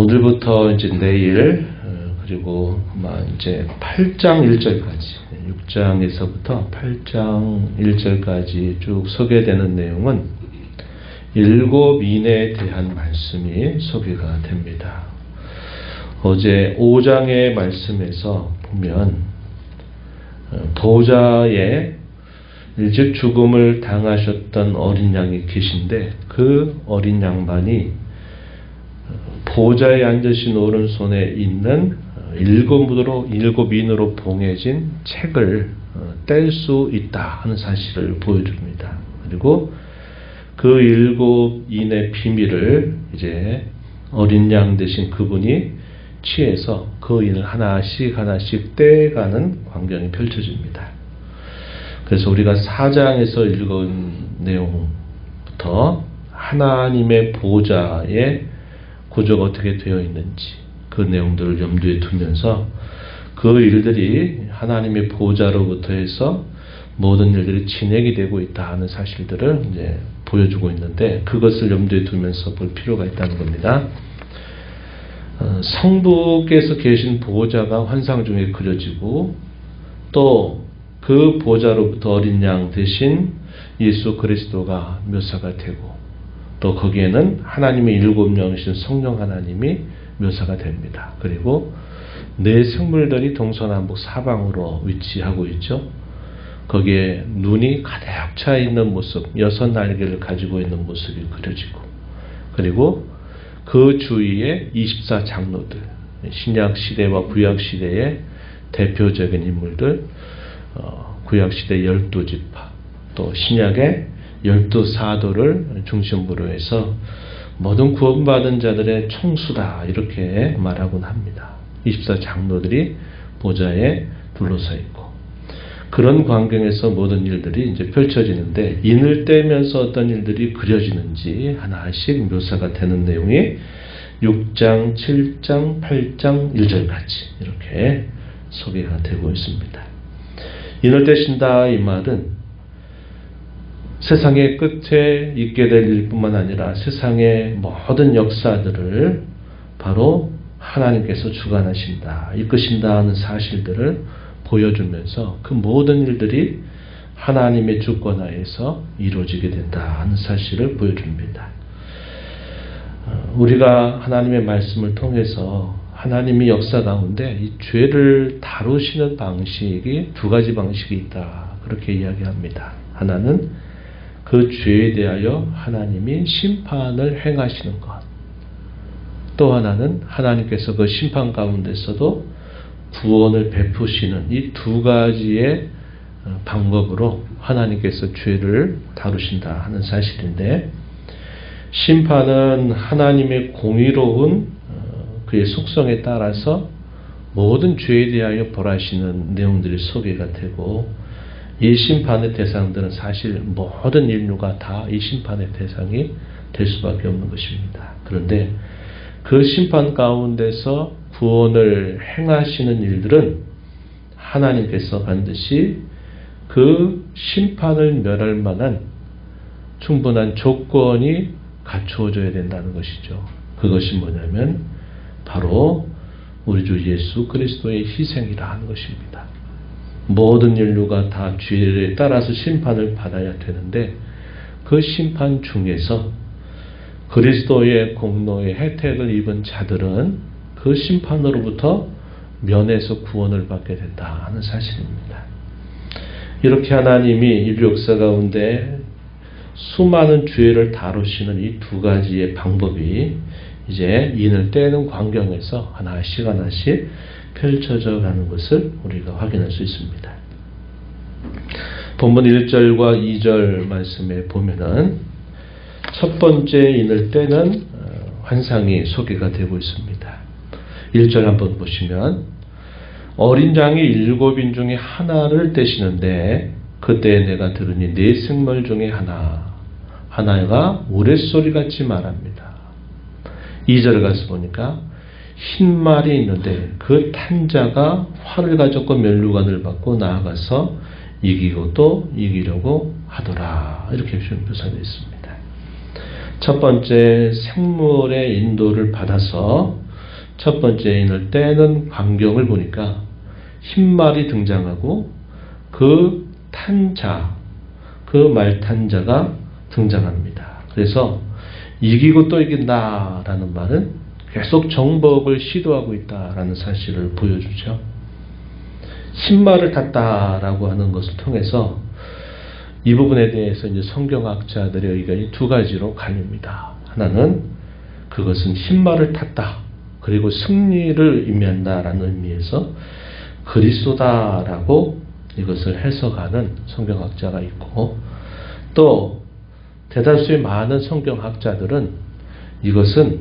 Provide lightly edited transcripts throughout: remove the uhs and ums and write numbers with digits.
오늘부터 이제 내일 그리고 이제 8장 1절까지 6장에서부터 8장 1절까지 쭉 소개되는 내용은 일곱 인에 대한 말씀이 소개가 됩니다. 어제 5장의 말씀에서 보면 보좌에 일찍 죽음을 당하셨던 어린 양이 계신데 그 어린 양반이 보좌에 앉으신 오른손에 있는 일곱 인으로 봉해진 책을 뗄 수 있다 하는 사실을 보여줍니다. 그리고 그 일곱 인의 비밀을 이제 어린 양 되신 그분이 취해서 그 인을 하나씩 떼가는 광경이 펼쳐집니다. 그래서 우리가 4장에서 읽은 내용부터 하나님의 보좌의 구조가 어떻게 되어 있는지 그 내용들을 염두에 두면서 그 일들이 하나님의 보좌로부터 해서 모든 일들이 진행이 되고 있다 하는 사실들을 이제 보여주고 있는데 그것을 염두에 두면서 볼 필요가 있다는 겁니다. 성부께서 계신 보좌가 환상 중에 그려지고 또 그 보좌로부터 어린 양 대신 예수 그리스도가 묘사가 되고 또 거기에는 하나님의 일곱 영이신 성령 하나님이 묘사가 됩니다. 그리고 네 생물들이 동서남북 사방으로 위치하고 있죠. 거기에 눈이 가득 차 있는 모습, 6날개를 가지고 있는 모습이 그려지고 그리고 그 주위에 24장로들, 신약시대와 구약시대의 대표적인 인물들, 구약시대 12지파, 또 신약의 12사도를 중심으로 해서 모든 구원받은 자들의 총수다 이렇게 말하곤 합니다. 24장로들이 보좌에 둘러서 있고 그런 광경에서 모든 일들이 이제 펼쳐지는데 인을 떼면서 어떤 일들이 그려지는지 하나씩 묘사가 되는 내용이 6장, 7장, 8장, 1절까지 이렇게 소개가 되고 있습니다. 인을 떼신다 이 말은 세상의 끝에 있게 될 일뿐만 아니라 세상의 모든 역사들을 바로 하나님께서 주관하신다, 이끄신다 하는 사실들을 보여주면서 그 모든 일들이 하나님의 주권하에서 이루어지게 된다 하는 사실을 보여줍니다. 우리가 하나님의 말씀을 통해서 하나님의 역사 가운데 이 죄를 다루시는 방식이 두 가지 방식이 있다 그렇게 이야기합니다. 하나는 그 죄에 대하여 하나님이 심판을 행하시는 것, 또 하나는 하나님께서 그 심판 가운데서도 구원을 베푸시는 이 두 가지의 방법으로 하나님께서 죄를 다루신다 하는 사실인데 심판은 하나님의 공의로운 그의 속성에 따라서 모든 죄에 대하여 벌하시는 내용들이 소개가 되고 이 심판의 대상들은 사실 모든 인류가 다 이 심판의 대상이 될 수밖에 없는 것입니다. 그런데 그 심판 가운데서 구원을 행하시는 일들은 하나님께서 반드시 그 심판을 멸할 만한 충분한 조건이 갖추어져야 된다는 것이죠. 그것이 뭐냐면 바로 우리 주 예수 그리스도의 희생이라 하는 것입니다. 모든 인류가 다 죄에 따라서 심판을 받아야 되는데 그 심판 중에서 그리스도의 공로의 혜택을 입은 자들은 그 심판으로부터 면해서 구원을 받게 된다 하는 사실입니다. 이렇게 하나님이 인류 역사 가운데 수많은 죄를 다루시는 이 두 가지의 방법이 이제 인을 떼는 광경에서 하나씩 펼쳐져 가는 것을 우리가 확인할 수 있습니다. 본문 1절과 2절 말씀에 보면은 첫 번째 인을 떼는 환상이 소개가 되고 있습니다. 1절 한번 보시면 어린 양이 일곱 인 중에 하나를 떼시는데 그때 내가 들으니 네 생물 중에 하나가 우레소리같이 말합니다. 2절을 가서 보니까 흰 말이 있는데 그 탄자가 활을 가졌고 면류관을 받고 나아가서 이기고 또 이기려고 하더라 이렇게 묘사되어 있습니다. 첫 번째 생물의 인도를 받아서 첫 번째 인을 떼는 광경을 보니까 흰말이 등장하고 그 탄자, 그 말탄자가 등장합니다. 그래서 이기고 또 이긴다라는 말은 계속 정복을 시도하고 있다라는 사실을 보여주죠. 흰말을 탔다라고 하는 것을 통해서 이 부분에 대해서 이제 성경학자들의 의견이 두 가지로 갈립니다. 하나는 그것은 흰말을 탔다, 그리고 승리를 의미한다라는 의미에서 그리스도다라고 이것을 해석하는 성경학자가 있고, 또 대다수의 많은 성경학자들은 이것은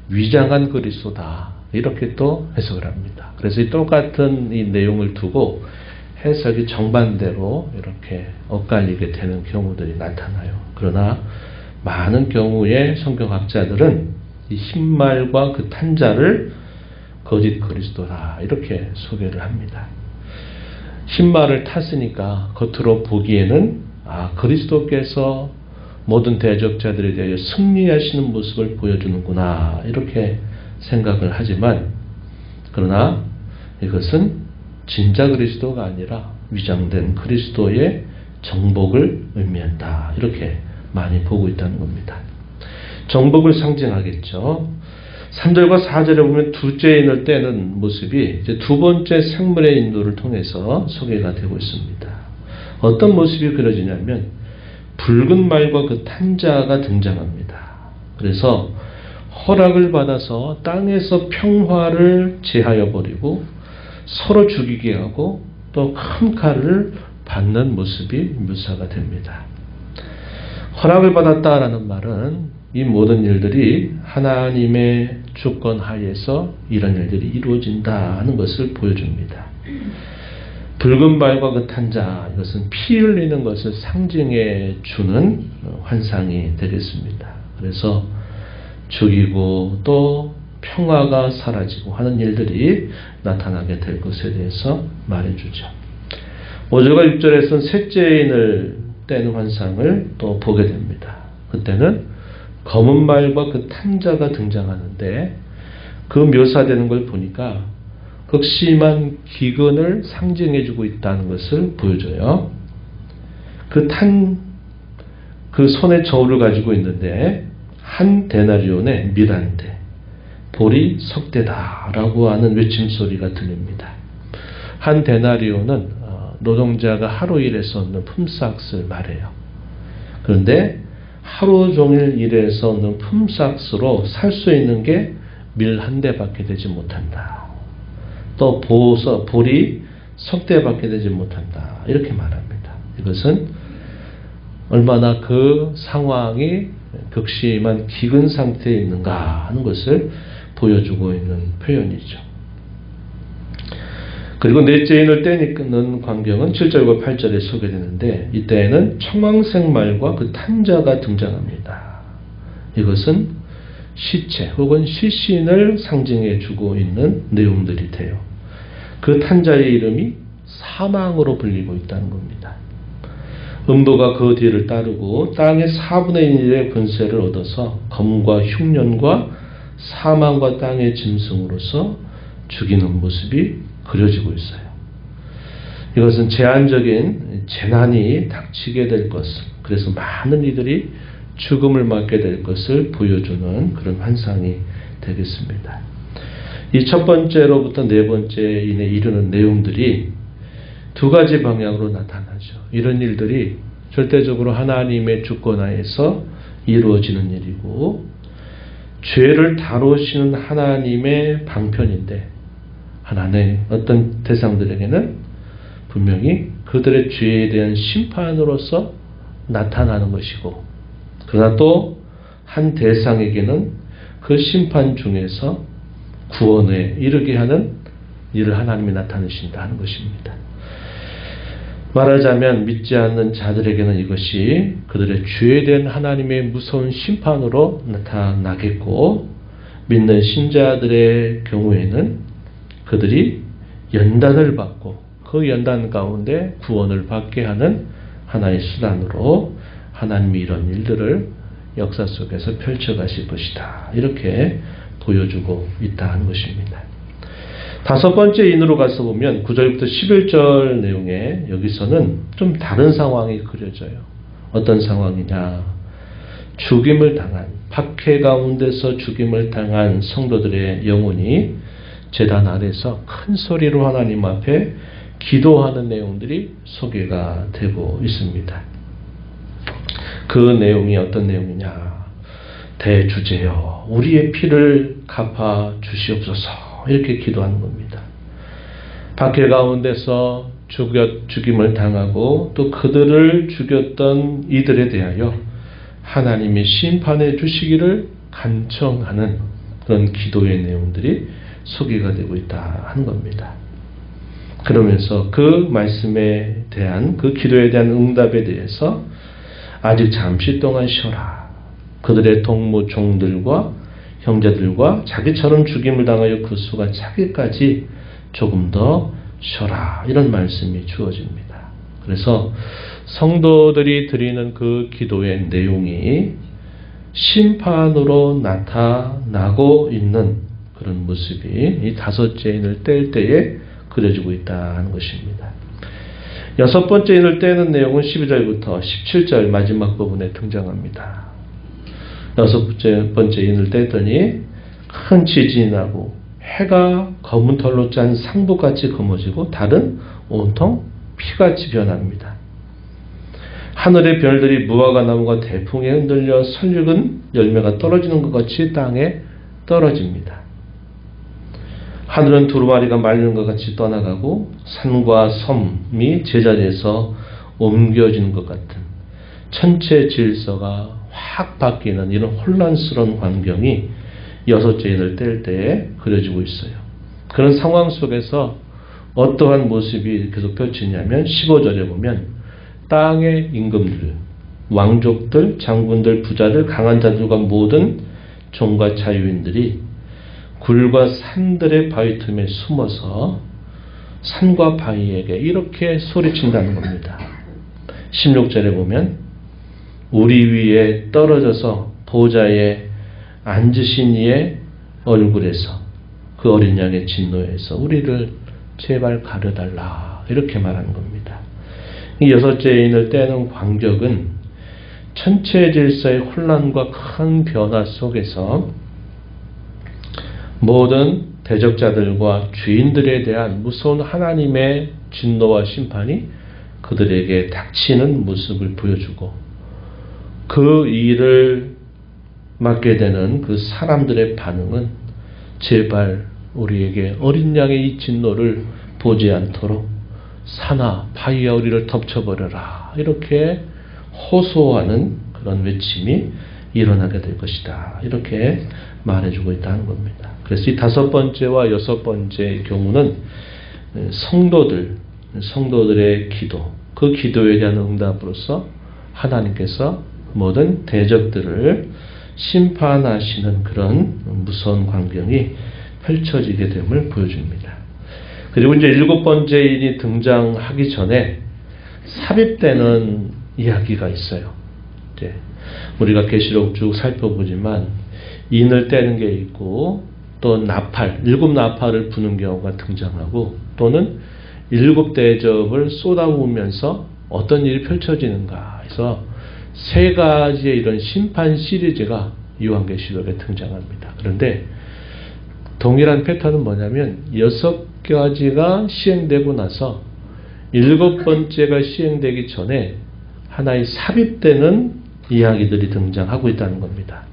위장한 그리스도다 이렇게 또 해석을 합니다. 그래서 이 똑같은 이 내용을 두고 해석이 정반대로 이렇게 엇갈리게 되는 경우들이 나타나요. 그러나 많은 경우에 성경학자들은 이 흰말과 그 탄자를 거짓 그리스도라 이렇게 소개를 합니다. 흰말을 탔으니까 겉으로 보기에는 그리스도께서 모든 대적자들에 대하여 승리하시는 모습을 보여주는구나 이렇게 생각을 하지만, 그러나 이것은 진짜 그리스도가 아니라 위장된 그리스도의 정복을 의미한다 이렇게 많이 보고 있다는 겁니다. 정복을 상징하겠죠. 3절과 4절에 보면 둘째 인을 떼는 모습이 이제 두 번째 생물의 인도를 통해서 소개가 되고 있습니다. 어떤 모습이 그려지냐면 붉은 말과 그 탄자가 등장합니다. 그래서 허락을 받아서 땅에서 평화를 제하여 버리고 서로 죽이게 하고 또 큰 칼을 받는 모습이 묘사가 됩니다. 허락을 받았다라는 말은 이 모든 일들이 하나님의 주권 하에서 이런 일들이 이루어진다는 것을 보여줍니다. 붉은 발과 그 탄자, 이것은 피 흘리는 것을 상징해 주는 환상이 되겠습니다. 그래서 죽이고 또 평화가 사라지고 하는 일들이 나타나게 될 것에 대해서 말해주죠. 5절과 6절에서는 셋째 인을 떼는 환상을 또 보게 됩니다. 그때는 검은 말과 그 탄자가 등장하는데 그 묘사되는 걸 보니까 극심한 기근을 상징해주고 있다는 것을 보여줘요. 그 손에 저울을 가지고 있는데 한 데나리온에 밀한대, 볼이 석대다라고 하는 외침소리가 들립니다. 한 데나리온은 노동자가 하루 일해서 얻는 품삯을 말해요. 그런데 하루 종일 일해서 얻는 품삯으로 살 수 있는 게 밀 한 대밖에 되지 못한다. 또 볼이 석대밖에 되지 못한다. 이렇게 말합니다. 이것은 얼마나 그 상황이 극심한 기근 상태에 있는가 하는 것을 보여주고 있는 표현이죠. 그리고 넷째 인을 떼는 광경은 7절과 8절에 소개되는데 이때에는 청황색 말과 그 탄자가 등장합니다. 이것은 시체 혹은 시신을 상징해 주고 있는 내용들이 돼요. 그 탄자의 이름이 사망으로 불리고 있다는 겁니다. 음부가 그 뒤를 따르고 땅의 4분의 1의 권세를 얻어서 검과 흉년과 사망과 땅의 짐승으로서 죽이는 모습이 그려지고 있어요. 이것은 제한적인 재난이 닥치게 될 것을, 그래서 많은 이들이 죽음을 맞게 될 것을 보여주는 그런 환상이 되겠습니다. 이 첫 번째로부터 네 번째 인에 이르는 내용들이 두 가지 방향으로 나타나죠. 이런 일들이 절대적으로 하나님의 주권하에서 이루어지는 일이고 죄를 다루시는 하나님의 방편인데 하나님의 어떤 대상들에게는 분명히 그들의 죄에 대한 심판으로서 나타나는 것이고, 그러나 또 한 대상에게는 그 심판 중에서 구원에 이르게 하는 일을 하나님이 나타내신다 하는 것입니다. 말하자면 믿지 않는 자들에게는 이것이 그들의 죄에 대한 하나님의 무서운 심판으로 나타나겠고, 믿는 신자들의 경우에는 그들이 연단을 받고 그 연단 가운데 구원을 받게 하는 하나의 수단으로 하나님이 이런 일들을 역사 속에서 펼쳐가실 것이다. 이렇게 보여주고 있다는 것입니다. 다섯 번째 인으로 가서 보면 9절부터 11절 내용에 여기서는 좀 다른 상황이 그려져요. 어떤 상황이냐? 죽임을 당한, 박해 가운데서 죽임을 당한 성도들의 영혼이 제단 아래서 큰 소리로 하나님 앞에 기도하는 내용들이 소개가 되고 있습니다. 그 내용이 어떤 내용이냐? 대주제여 우리의 피를 갚아 주시옵소서, 이렇게 기도하는 겁니다. 박해 가운데서 죽임을 당하고 또 그들을 죽였던 이들에 대하여 하나님이 심판해 주시기를 간청하는 그런 기도의 내용들이 소개가 되고 있다 하는 겁니다. 그러면서 그 말씀에 대한, 그 기도에 대한 응답에 대해서 아직 잠시 동안 쉬어라. 그들의 동무 종들과 형제들과 자기처럼 죽임을 당하여 그 수가 차기까지 조금 더 쉬어라. 이런 말씀이 주어집니다. 그래서 성도들이 드리는 그 기도의 내용이 심판으로 나타나고 있는 그런 모습이 이 다섯째 인을 뗄 때에 그려지고 있다는 것입니다. 여섯 번째 인을 떼는 내용은 12절부터 17절 마지막 부분에 등장합니다. 여섯 번째 인을 떼더니 큰 지진이 나고 해가 검은 털로 짠 상복같이 검어지고 달은 온통 피같이 변합니다. 하늘의 별들이 무화과 나무가 대풍에 흔들려 설익은 열매가 떨어지는 것 같이 땅에 떨어집니다. 하늘은 두루마리가 말리는 것 같이 떠나가고 산과 섬이 제자리에서 옮겨지는 것 같은 천체 질서가 확 바뀌는 이런 혼란스러운 광경이 여섯째 인을 뗄 때에 그려지고 있어요. 그런 상황 속에서 어떠한 모습이 계속 펼치냐면 15절에 보면 땅의 임금들, 왕족들, 장군들, 부자들, 강한 자들과 모든 종과 자유인들이 굴과 산들의 바위 틈에 숨어서 산과 바위에게 이렇게 소리친다는 겁니다. 16절에 보면 우리 위에 떨어져서 보좌에 앉으신 이의 얼굴에서 그 어린 양의 진노에서 우리를 제발 가려달라, 이렇게 말하는 겁니다. 이 여섯째 인을 떼는 광경은 천체 질서의 혼란과 큰 변화 속에서 모든 대적자들과 주인들에 대한 무서운 하나님의 진노와 심판이 그들에게 닥치는 모습을 보여주고 그 일을 맡게 되는 그 사람들의 반응은 제발 우리에게 어린 양의 이 진노를 보지 않도록 산아 바위야 우리를 덮쳐버려라, 이렇게 호소하는 그런 외침이 일어나게 될 것이다, 이렇게 말해주고 있다는 겁니다. 그래서 이 다섯 번째와 여섯 번째의 경우는 성도들의 기도, 그 기도에 대한 응답으로서 하나님께서 모든 대적들을 심판하시는 그런 무서운 광경이 펼쳐지게 됨을 보여줍니다. 그리고 이제 일곱 번째 인이 등장하기 전에 삽입되는 이야기가 있어요. 이제 우리가 계시록 쭉 살펴보지만 인을 떼는 게 있고 또 나팔, 일곱 나팔을 부는 경우가 등장하고 또는 일곱 대접을 쏟아부으면서 어떤 일이 펼쳐지는가 해서 세 가지의 이런 심판 시리즈가 요한계시록에 등장합니다. 그런데 동일한 패턴은 뭐냐면 여섯 가지가 시행되고 나서 일곱 번째가 시행되기 전에 하나의 삽입되는 이야기들이 등장하고 있다는 겁니다.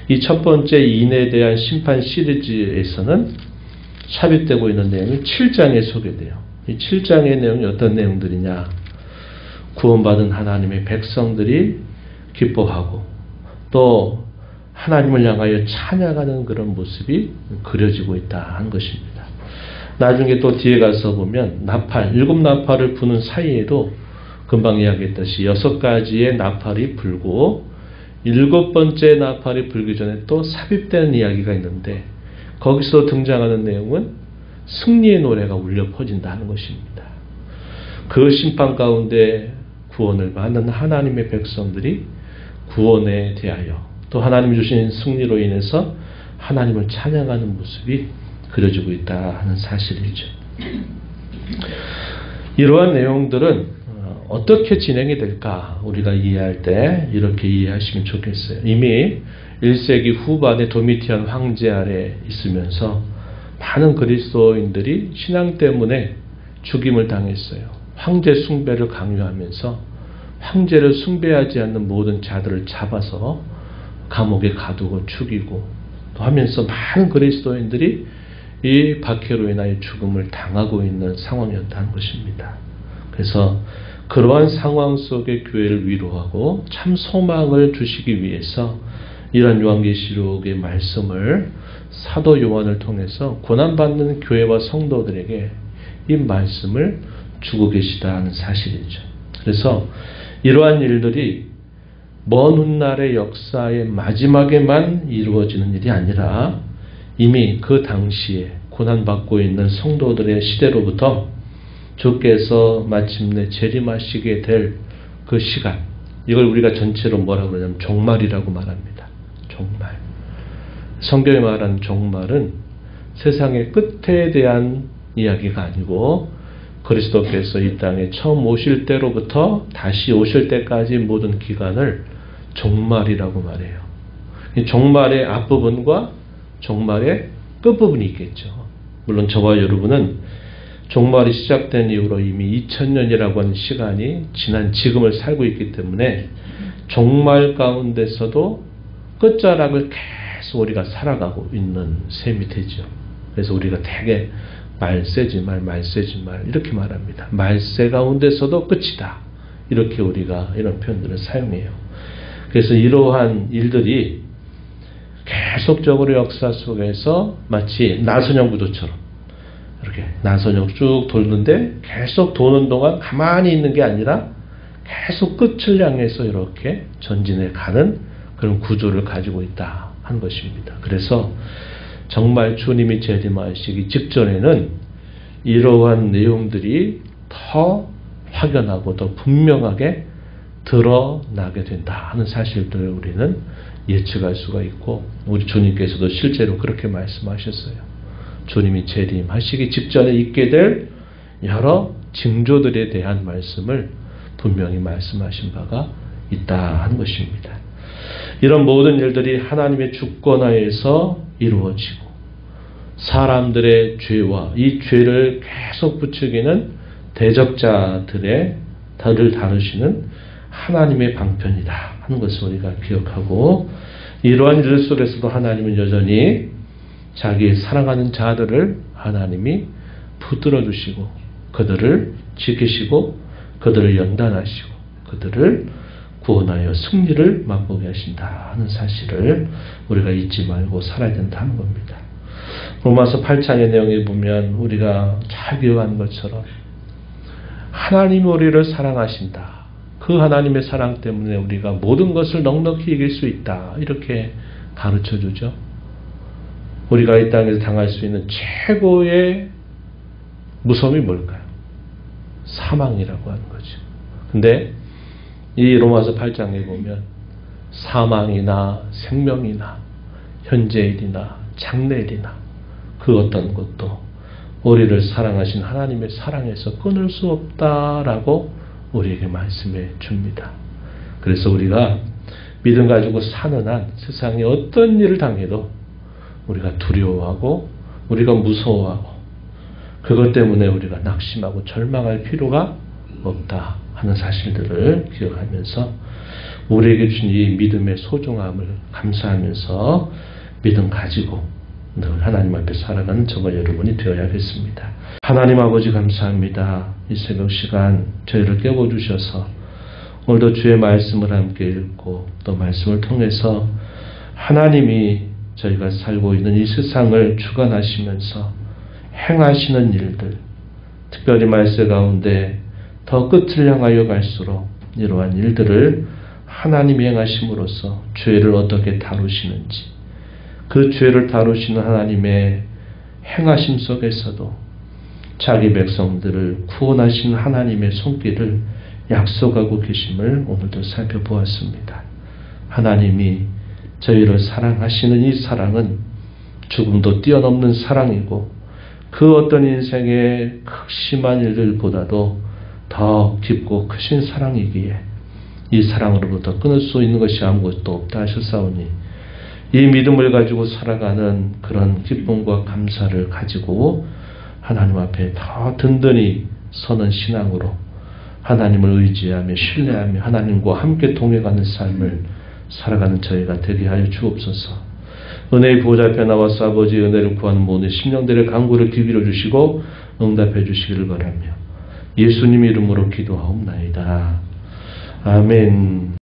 이 첫 번째 인에 대한 심판 시리즈에서는 삽입되고 있는 내용이 7장에 소개돼요. 이 7장의 내용이 어떤 내용들이냐? 구원받은 하나님의 백성들이 기뻐하고 또 하나님을 향하여 찬양하는 그런 모습이 그려지고 있다 한 것입니다. 나중에 또 뒤에 가서 보면 나팔, 일곱 나팔을 부는 사이에도 금방 이야기했듯이 여섯 가지의 나팔이 불고 일곱 번째 나팔이 불기 전에 또 삽입되는 이야기가 있는데 거기서 등장하는 내용은 승리의 노래가 울려 퍼진다는 것입니다. 그 심판 가운데 구원을 받는 하나님의 백성들이 구원에 대하여 또 하나님이 주신 승리로 인해서 하나님을 찬양하는 모습이 그려지고 있다 하는 사실이죠. 이러한 내용들은 어떻게 진행이 될까 우리가 이해할 때 이렇게 이해하시면 좋겠어요. 이미 1세기 후반에 도미티안 황제 아래 있으면서 많은 그리스도인들이 신앙 때문에 죽임을 당했어요. 황제 숭배를 강요하면서 황제를 숭배하지 않는 모든 자들을 잡아서 감옥에 가두고 죽이고 또 하면서 많은 그리스도인들이 이 박해로 인하여 죽음을 당하고 있는 상황이었다는 것입니다. 그래서 그러한 상황 속에 교회를 위로하고 참 소망을 주시기 위해서 이러한 요한계시록의 말씀을 사도 요한을 통해서 고난받는 교회와 성도들에게 이 말씀을 주고 계시다는 사실이죠. 그래서 이러한 일들이 먼 훗날의 역사의 마지막에만 이루어지는 일이 아니라 이미 그 당시에 고난받고 있는 성도들의 시대로부터 주께서 마침내 재림하시게 될 그 시간, 이걸 우리가 전체로 뭐라고 그러냐면 종말이라고 말합니다. 종말. 성경에 말하는 종말은 세상의 끝에 대한 이야기가 아니고 그리스도께서 이 땅에 처음 오실 때로부터 다시 오실 때까지 모든 기간을 종말이라고 말해요. 이 종말의 앞부분과 종말의 끝부분이 있겠죠. 물론 저와 여러분은 종말이 시작된 이후로 이미 2000년이라고 하는 시간이 지난 지금을 살고 있기 때문에 종말 가운데서도 끝자락을 계속 우리가 살아가고 있는 셈이 되죠. 그래서 우리가 되게 말세지 말 이렇게 말합니다. 말세 가운데서도 끝이다. 이렇게 우리가 이런 표현들을 사용해요. 그래서 이러한 일들이 계속적으로 역사 속에서 마치 나선형 구조처럼 이렇게 나선형 쭉 돌는데 계속 도는 동안 가만히 있는 게 아니라 계속 끝을 향해서 이렇게 전진해 가는 그런 구조를 가지고 있다 하는 것입니다. 그래서 정말 주님이 재림하시기 직전에는 이러한 내용들이 더 확연하고 더 분명하게 드러나게 된다 하는 사실들을 우리는 예측할 수가 있고 우리 주님께서도 실제로 그렇게 말씀하셨어요. 주님이 재림하시기 직전에 있게 될 여러 징조들에 대한 말씀을 분명히 말씀하신 바가 있다 하는 것입니다. 이런 모든 일들이 하나님의 주권하에서 이루어지고 사람들의 죄와 이 죄를 계속 부추기는 대적자들을 다루시는 하나님의 방편이다 하는 것을 우리가 기억하고 이러한 일 속에서도 하나님은 여전히 자기 사랑하는 자들을 하나님이 붙들어 주시고 그들을 지키시고 그들을 연단하시고 그들을 구원하여 승리를 맛보게 하신다 하는 사실을 우리가 잊지 말고 살아야 된다는 겁니다. 로마서 8장의 내용에 보면 우리가 잘 기억하는 것처럼 하나님이 우리를 사랑하신다. 그 하나님의 사랑 때문에 우리가 모든 것을 넉넉히 이길 수 있다. 이렇게 가르쳐 주죠. 우리가 이 땅에서 당할 수 있는 최고의 무서움이 뭘까요? 사망이라고 하는 거죠. 근데 이 로마서 8장에 보면 사망이나 생명이나 현재일이나 장래일이나 그 어떤 것도 우리를 사랑하신 하나님의 사랑에서 끊을 수 없다라고 우리에게 말씀해 줍니다. 그래서 우리가 믿음 가지고 사는 한 세상에 어떤 일을 당해도 우리가 두려워하고 우리가 무서워하고 그것 때문에 우리가 낙심하고 절망할 필요가 없다 하는 사실들을 기억하면서 우리에게 준 이 믿음의 소중함을 감사하면서 믿음 가지고 늘 하나님 앞에 살아가는 저와 여러분이 되어야겠습니다. 하나님 아버지 감사합니다. 이 새벽 시간 저희를 깨워주셔서 오늘도 주의 말씀을 함께 읽고 또 말씀을 통해서 하나님이 저희가 살고 있는 이 세상을 주관하시면서 행하시는 일들, 특별히 말세 가운데 더 끝을 향하여 갈수록 이러한 일들을 하나님이 행하심으로써 죄를 어떻게 다루시는지 그 죄를 다루시는 하나님의 행하심 속에서도 자기 백성들을 구원하시는 하나님의 손길을 약속하고 계심을 오늘도 살펴보았습니다. 하나님이 저희를 사랑하시는 이 사랑은 죽음도 뛰어넘는 사랑이고 그 어떤 인생의 극심한 일들보다도 더 깊고 크신 사랑이기에 이 사랑으로부터 끊을 수 있는 것이 아무것도 없다 하셨사오니 이 믿음을 가지고 살아가는 그런 기쁨과 감사를 가지고 하나님 앞에 더 든든히 서는 신앙으로 하나님을 의지하며 신뢰하며 하나님과 함께 동행하는 삶을 살아가는 저희가 되게 하여 주옵소서. 은혜의 보좌 앞에 나와서 아버지의 은혜를 구하는 모든 심령들의 간구를 귀비로 주시고 응답해 주시기를 바라며 예수님 이름으로 기도하옵나이다. 아멘.